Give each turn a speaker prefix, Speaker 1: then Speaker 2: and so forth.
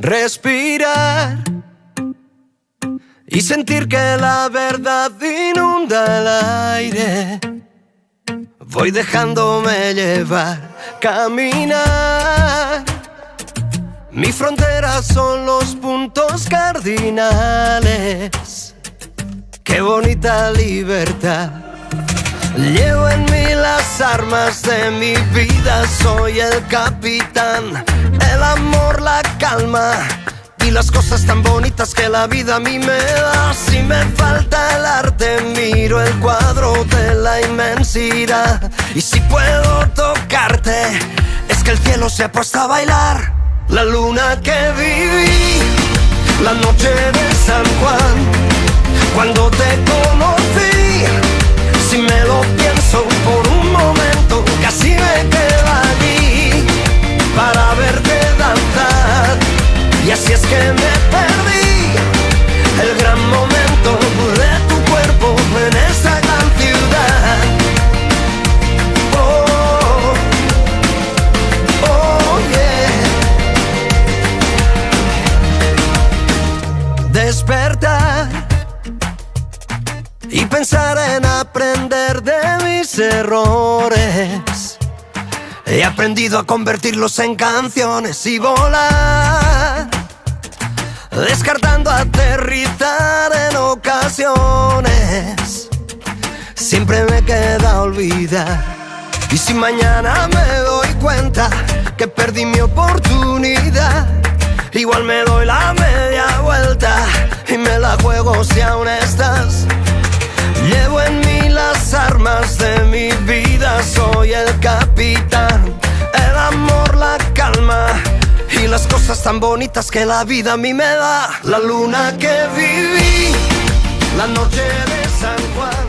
Speaker 1: Respirar y sentir que la verdad inunda el aire. Voy dejándome llevar, caminar. Mi frontera son los puntos cardinales. Qué bonita libertad. Llevo en mí las armas de mi vida. Soy el capitán, el amor, la calma y las cosas tan bonitas que la vida a mí me da. Si me falta el arte, miro el cuadro de la inmensidad. Y si puedo tocarte, es que el cielo se ha puesto a bailar. La luna que viví, la noche de San Juan, cuando te conocí. Si me lo pienso por un momento, casi me quedo allí para verte danzar. Y así es que me perdí el gran momento de tu cuerpo en esta gran ciudad. Oh, oh yeah. Despertar y pensar en aprender de mis errores. He aprendido a convertirlos en canciones y volar, descartando aterrizar en ocasiones. Siempre me queda olvidar. Y si mañana me doy cuenta que perdí mi oportunidad, igual me doy la media vuelta y me la juego si aún estás. Llevo en mí las armas de mi vida. Soy el capitán, el amor, la calma y las cosas tan bonitas que la vida a mí me da. La luna que viví, la noche de San Juan.